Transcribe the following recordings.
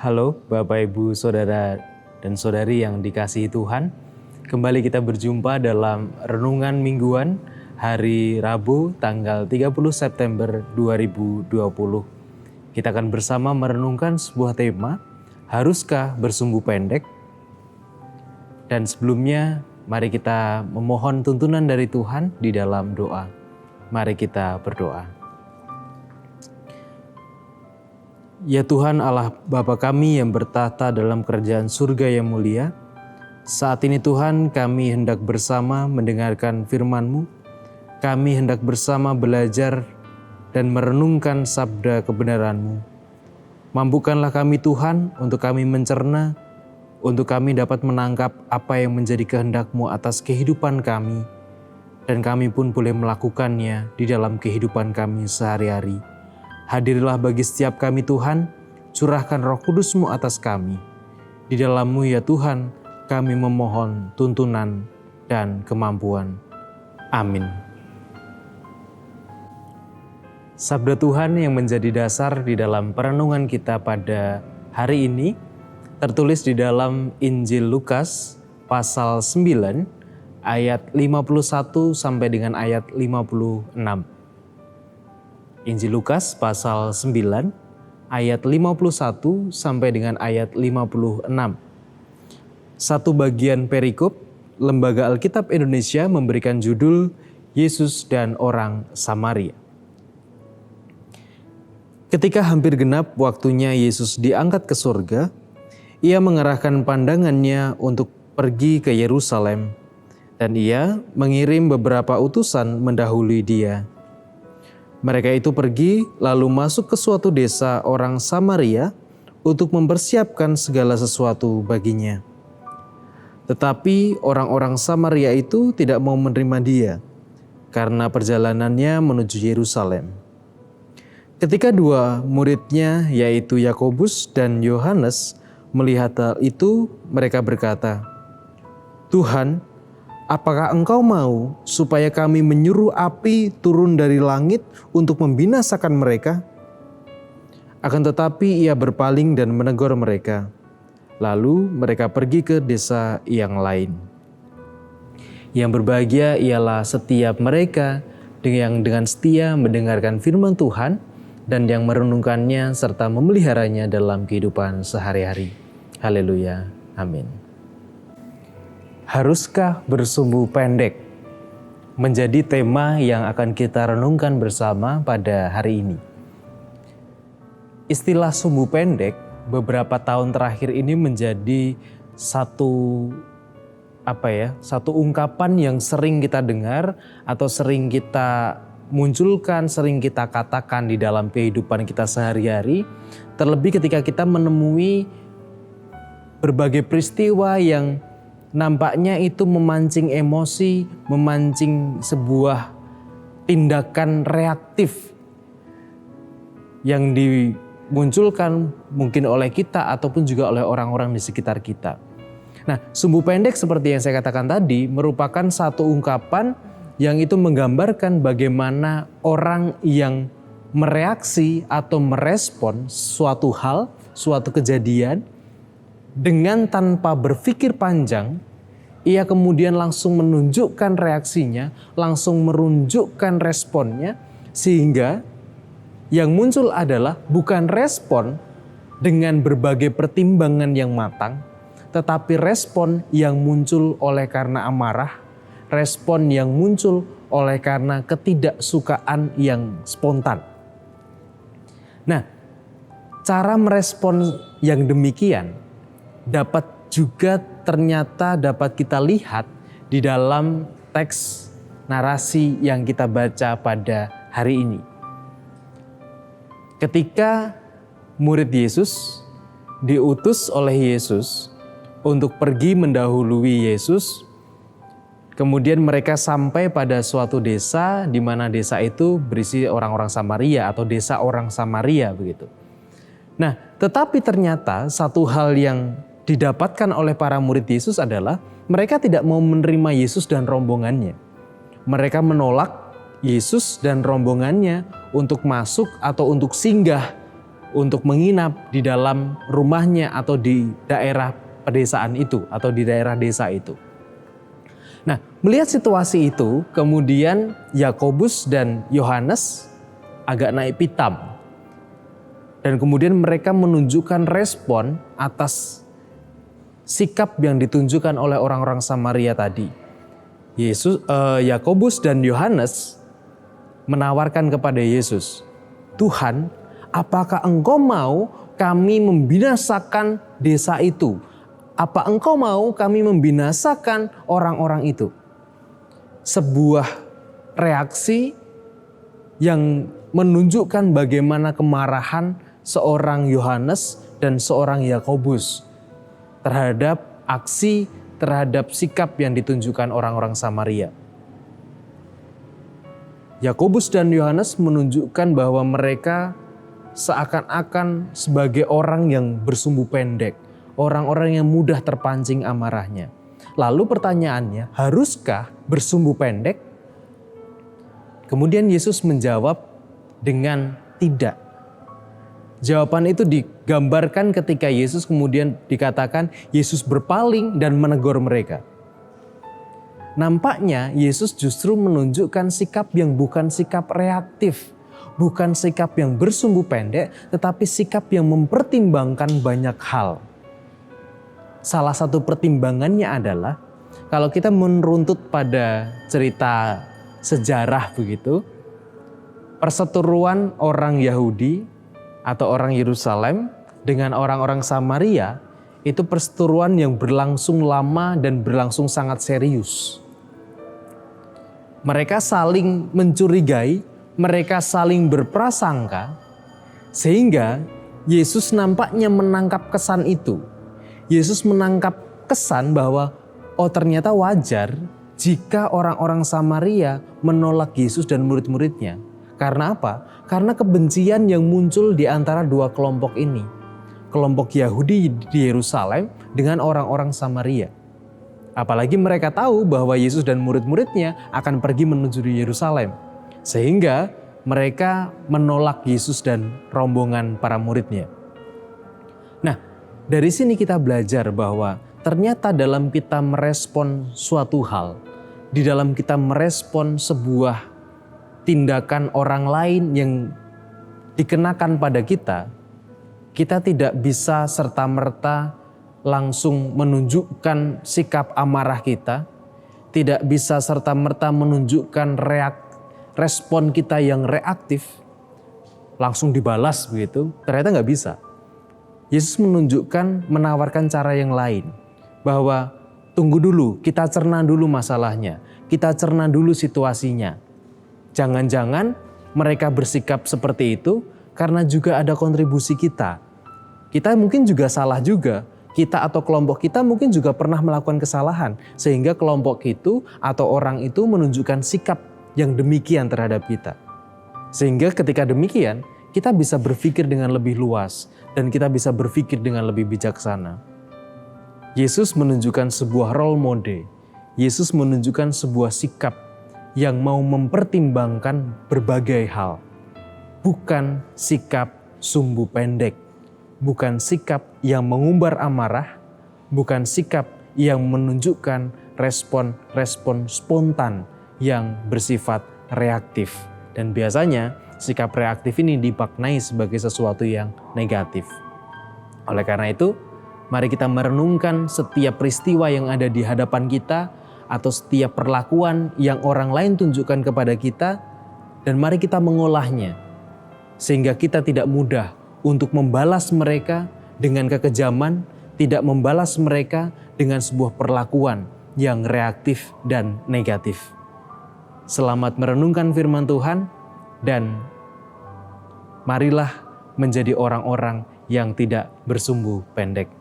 Halo Bapak Ibu Saudara dan Saudari yang dikasihi Tuhan. Kembali kita berjumpa dalam Renungan Mingguan hari Rabu tanggal 30 September 2020. Kita akan bersama merenungkan sebuah tema, haruskah bersumbu pendek? Dan sebelumnya mari kita memohon tuntunan dari Tuhan di dalam doa. Mari kita berdoa. Ya Tuhan Allah Bapa kami yang bertahta dalam kerajaan surga yang mulia, saat ini Tuhan kami hendak bersama mendengarkan firman-Mu, kami hendak bersama belajar dan merenungkan sabda kebenaran-Mu. Mampukanlah kami Tuhan untuk kami mencerna, untuk kami dapat menangkap apa yang menjadi kehendak-Mu atas kehidupan kami, dan kami pun boleh melakukannya di dalam kehidupan kami sehari-hari. Hadirlah bagi setiap kami Tuhan, curahkan Roh Kudus-Mu atas kami. Di dalam-Mu ya Tuhan, kami memohon tuntunan dan kemampuan. Amin. Sabda Tuhan yang menjadi dasar di dalam perenungan kita pada hari ini, tertulis di dalam Injil Lukas pasal 9 ayat 51 sampai dengan ayat 56. Injil Lukas pasal 9 ayat 51 sampai dengan ayat 56. Satu bagian perikop, Lembaga Alkitab Indonesia memberikan judul Yesus dan Orang Samaria. Ketika hampir genap waktunya Yesus diangkat ke surga, ia mengerahkan pandangannya untuk pergi ke Yerusalem, dan ia mengirim beberapa utusan mendahului dia. Mereka itu pergi lalu masuk ke suatu desa orang Samaria untuk mempersiapkan segala sesuatu baginya. Tetapi orang-orang Samaria itu tidak mau menerima dia karena perjalanannya menuju Yerusalem. Ketika dua muridnya yaitu Yakobus dan Yohanes melihat hal itu, mereka berkata, "Tuhan, apakah Engkau mau supaya kami menyuruh api turun dari langit untuk membinasakan mereka?" Akan tetapi ia berpaling dan menegur mereka. Lalu mereka pergi ke desa yang lain. Yang berbahagia ialah setiap mereka yang dengan setia mendengarkan firman Tuhan dan yang merenungkannya serta memeliharanya dalam kehidupan sehari-hari. Haleluya. Amin. Haruskah bersumbu pendek? Menjadi tema yang akan kita renungkan bersama pada hari ini. Istilah sumbu pendek beberapa tahun terakhir ini menjadi satu ungkapan yang sering kita dengar atau sering kita munculkan, sering kita katakan di dalam kehidupan kita sehari-hari. Terlebih ketika kita menemui berbagai peristiwa yang nampaknya itu memancing emosi, memancing sebuah tindakan reaktif yang dimunculkan mungkin oleh kita ataupun juga oleh orang-orang di sekitar kita. Nah, sumbu pendek seperti yang saya katakan tadi merupakan satu ungkapan yang itu menggambarkan bagaimana orang yang mereaksi atau merespon suatu hal, suatu kejadian dengan tanpa berpikir panjang, ia kemudian langsung menunjukkan reaksinya, langsung menunjukkan responnya, sehingga yang muncul adalah bukan respon dengan berbagai pertimbangan yang matang, tetapi respon yang muncul oleh karena amarah, respon yang muncul oleh karena ketidaksukaan yang spontan. Nah, cara merespon yang demikian dapat juga ternyata dapat kita lihat di dalam teks narasi yang kita baca pada hari ini. Ketika murid Yesus diutus oleh Yesus untuk pergi mendahului Yesus, kemudian mereka sampai pada suatu desa di mana desa itu berisi orang-orang Samaria atau desa orang Samaria begitu. Nah, tetapi ternyata satu hal yang didapatkan oleh para murid Yesus adalah mereka tidak mau menerima Yesus dan rombongannya. Mereka menolak Yesus dan rombongannya untuk masuk atau untuk singgah untuk menginap di dalam rumahnya atau di daerah pedesaan itu atau di daerah desa itu. Nah, melihat situasi itu, kemudian Yakobus dan Yohanes agak naik pitam. Dan kemudian mereka menunjukkan respon atas sikap yang ditunjukkan oleh orang-orang Samaria tadi. Yakobus dan Yohanes menawarkan kepada Yesus, "Tuhan, apakah Engkau mau kami membinasakan desa itu? Apa Engkau mau kami membinasakan orang-orang itu?" Sebuah reaksi yang menunjukkan bagaimana kemarahan seorang Yohanes dan seorang Yakobus terhadap sikap yang ditunjukkan orang-orang Samaria. Yakobus dan Yohanes menunjukkan bahwa mereka seakan-akan sebagai orang yang bersumbu pendek, orang-orang yang mudah terpancing amarahnya. Lalu pertanyaannya, haruskah bersumbu pendek? Kemudian Yesus menjawab dengan tidak. Jawaban itu digambarkan ketika Yesus kemudian dikatakan Yesus berpaling dan menegur mereka. Nampaknya Yesus justru menunjukkan sikap yang bukan sikap reaktif, bukan sikap yang bersumbu pendek, tetapi sikap yang mempertimbangkan banyak hal. Salah satu pertimbangannya adalah kalau kita meruntut pada cerita sejarah begitu, perseteruan orang Yahudi atau orang Yerusalem dengan orang-orang Samaria itu perseteruan yang berlangsung lama dan berlangsung sangat serius. Mereka saling mencurigai, mereka saling berprasangka, sehingga Yesus nampaknya menangkap kesan itu. Yesus menangkap kesan bahwa ternyata wajar jika orang-orang Samaria menolak Yesus dan murid-muridnya. Karena apa? Karena kebencian yang muncul di antara dua kelompok ini. Kelompok Yahudi di Yerusalem dengan orang-orang Samaria. Apalagi mereka tahu bahwa Yesus dan murid-muridnya akan pergi menuju Yerusalem. Sehingga mereka menolak Yesus dan rombongan para muridnya. Nah, dari sini kita belajar bahwa ternyata dalam kita merespon suatu hal, di dalam kita merespon sebuah tindakan orang lain yang dikenakan pada kita, kita tidak bisa serta-merta langsung menunjukkan sikap amarah kita, tidak bisa serta-merta menunjukkan respon kita yang reaktif, langsung dibalas begitu, ternyata nggak bisa. Yesus menawarkan cara yang lain, bahwa tunggu dulu, kita cerna dulu masalahnya, kita cerna dulu situasinya. Jangan-jangan mereka bersikap seperti itu karena juga ada kontribusi kita. Kita mungkin juga salah juga. Kita atau kelompok kita mungkin juga pernah melakukan kesalahan. Sehingga kelompok itu atau orang itu menunjukkan sikap yang demikian terhadap kita. Sehingga ketika demikian, kita bisa berpikir dengan lebih luas. Dan kita bisa berpikir dengan lebih bijaksana. Yesus menunjukkan sebuah role model. Yesus menunjukkan sebuah sikap yang mau mempertimbangkan berbagai hal. Bukan sikap sumbu pendek, bukan sikap yang mengumbar amarah, bukan sikap yang menunjukkan respon spontan yang bersifat reaktif. Dan biasanya sikap reaktif ini dimaknai sebagai sesuatu yang negatif. Oleh karena itu, mari kita merenungkan setiap peristiwa yang ada di hadapan kita, atau setiap perlakuan yang orang lain tunjukkan kepada kita, dan mari kita mengolahnya, sehingga kita tidak mudah untuk membalas mereka dengan kekejaman, tidak membalas mereka dengan sebuah perlakuan yang reaktif dan negatif. Selamat merenungkan firman Tuhan, dan marilah menjadi orang-orang yang tidak bersumbu pendek.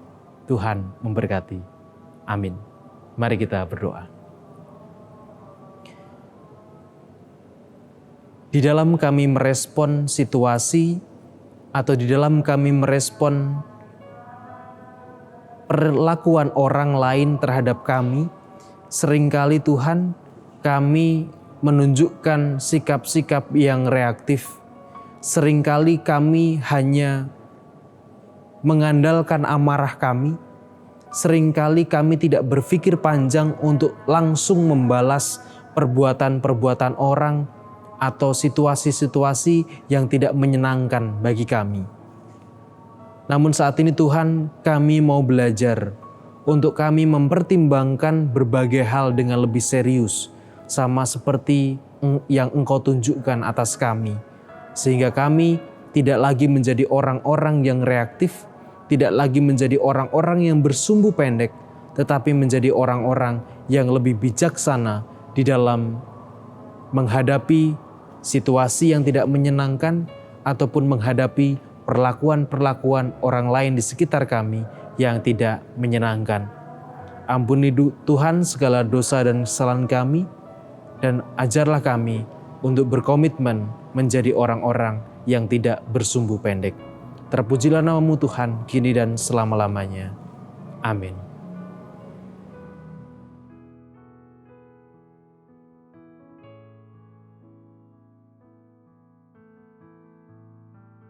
Tuhan memberkati. Amin. Mari kita berdoa. Di dalam kami merespon situasi atau di dalam kami merespon perlakuan orang lain terhadap kami, seringkali Tuhan kami menunjukkan sikap-sikap yang reaktif. Seringkali kami hanya mengandalkan amarah kami. Seringkali kami tidak berpikir panjang untuk langsung membalas perbuatan-perbuatan orang atau situasi-situasi yang tidak menyenangkan bagi kami. Namun saat ini Tuhan, kami mau belajar untuk kami mempertimbangkan berbagai hal dengan lebih serius, sama seperti yang Engkau tunjukkan atas kami. Sehingga kami tidak lagi menjadi orang-orang yang reaktif, tidak lagi menjadi orang-orang yang bersumbu pendek, tetapi menjadi orang-orang yang lebih bijaksana di dalam menghadapi situasi yang tidak menyenangkan ataupun menghadapi perlakuan-perlakuan orang lain di sekitar kami yang tidak menyenangkan. Ampuni Tuhan segala dosa dan kesalahan kami, dan ajarlah kami untuk berkomitmen menjadi orang-orang yang tidak bersumbu pendek. Terpujilah nama-Mu Tuhan, kini dan selama-lamanya. Amin.